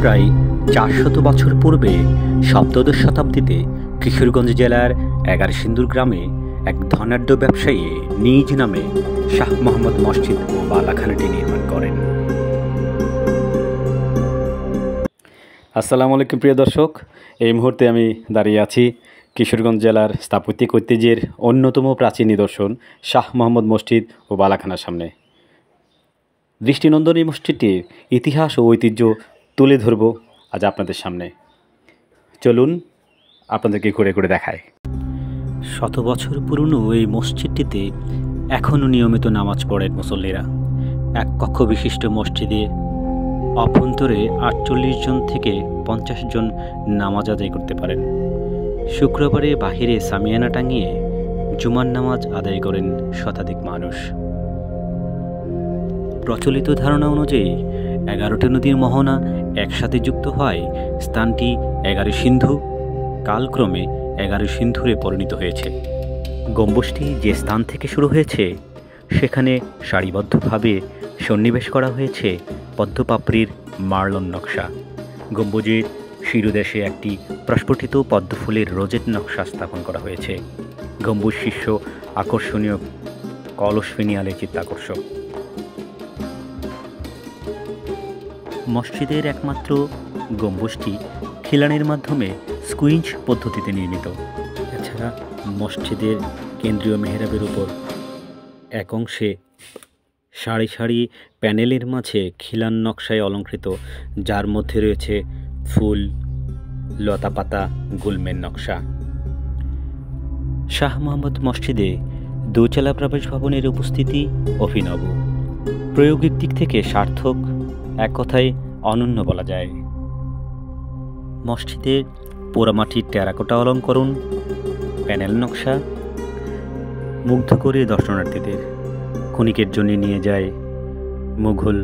প্রায় ৪০০ বছর পূর্বে সপ্তদশ শতাব্দীতে কিশোরগঞ্জ জেলার এগারসিন্দুর গ্রামে এক ধনাঢ্য ব্যবসায়ী নিজ নামে শাহ মোহাম্মদ মসজিদ ও বালাখানাটি নির্মাণ করেন। আসসালামু আলাইকুম প্রিয় দর্শক, এই মুহূর্তে আমি দাঁড়িয়ে আছি কিশোরগঞ্জ জেলার স্থাপত্যিক ঐতিহ্যের অন্যতম প্রাচীন নিদর্শন শাহ মোহাম্মদ মসজিদ ও বালাখানার সামনে। দৃষ্টিনন্দন এই মসজিদটির ইতিহাস ও ঐতিহ্য তুলে ধরব আজ আপনাদের সামনে। চলুন আপনাদেরকে ঘুরে ঘুরে দেখায়। শত বছর পুরনো এই মসজিদটিতে এখনও নিয়মিত নামাজ পড়েন মুসল্লিরা। এক কক্ষ বিশিষ্ট মসজিদে অভ্যন্তরে ৪৮ জন থেকে ৫০ জন নামাজ আদায় করতে পারেন। শুক্রবারে বাহিরে সামিয়ানা টাঙিয়ে জুমার নামাজ আদায় করেন শতাধিক মানুষ। প্রচলিত ধারণা অনুযায়ী ১১টি নদীর মোহনা একসাথে যুক্ত হয় স্থানটি এগারসিন্ধু কালক্রমে এগারসিন্ধুরে পরিণত হয়েছে। গম্বুজটি যে স্থান থেকে শুরু হয়েছে সেখানে সারিবদ্ধভাবে সন্নিবেশ করা হয়েছে পদ্মপাপড়ির মার্লন নকশা। গম্বুজের শিরোদেশে একটি প্রস্ফুটিত পদ্মফুলের রোজেট নকশা স্থাপন করা হয়েছে। গম্বুজ শীর্ষ আকর্ষণীয় কলস ফিনিয়ালে চিত্তাকর্ষক। মসজিদের একমাত্র গম্বুজটি খিলানের মাধ্যমে স্কুইঞ্চ পদ্ধতিতে নির্মিত। এছাড়া মসজিদের কেন্দ্রীয় মেহরাবের উপর এক অংশে সারি সারি প্যানেলের মাঝে খিলান নকশায় অলঙ্কৃত, যার মধ্যে রয়েছে ফুল, লতাপাতা, গুলমের নকশা। শাহ মোহাম্মদ মসজিদে দোতলা প্রবেশ ভবনের উপস্থিতি অভিনব, প্রায়োগিক দিক থেকে সার্থক, এক কথায় অনন্য বলা যায়। মসজিদের পোড়ামাটির টেরাকোটা অলঙ্করণ, প্যানেল নকশা মুগ্ধ করে দর্শনার্থীদের। ক্ষণিকের জন্য নিয়ে যায় মুঘল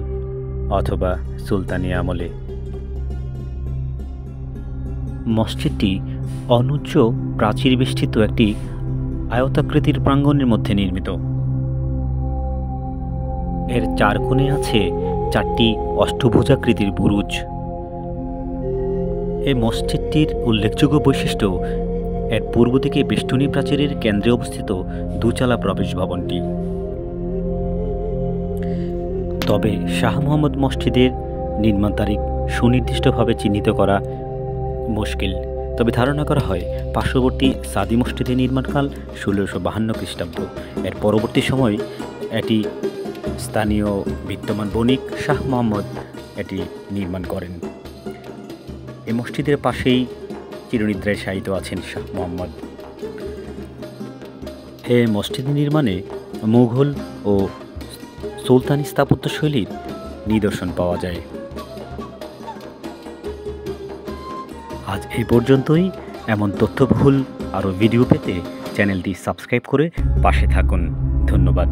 অথবা সুলতানি আমলে। মসজিদটি অনুচ্চ প্রাচীর বেষ্টিত একটি আয়তাকৃতির প্রাঙ্গণের মধ্যে নির্মিত। এর চার কোণে আছে ৪টি অষ্টভুজাকৃতির বুরুজ। এই মসজিদটির উল্লেখযোগ্য বৈশিষ্ট্য এর পূর্ব দিকে বেষ্টনী প্রাচীরের কেন্দ্রে অবস্থিত দোতলা প্রবেশ ভবনটি। তবে শাহ মোহাম্মদ মসজিদের নির্মাণ তারিখ সুনির্দিষ্টভাবে চিহ্নিত করা মুশকিল। তবে ধারণা করা হয় পার্শ্ববর্তী সাদি মসজিদের নির্মাণকাল ১৬৫২ খ্রিস্টাব্দ। এর পরবর্তী সময় এটি স্থানীয় বিদ্যমান বণিক শাহ মোহাম্মদ এটি নির্মাণ করেন। এই মসজিদের পাশেই চিরনিদ্রায় শায়িত আছেন শাহ মোহাম্মদ। এই মসজিদ নির্মাণে মুঘল ও সুলতানি স্থাপত্যশৈলীর নিদর্শন পাওয়া যায়। আজ এই পর্যন্তই। এমন তথ্যবহুল আরও ভিডিও পেতে চ্যানেলটি সাবস্ক্রাইব করে পাশে থাকুন। ধন্যবাদ।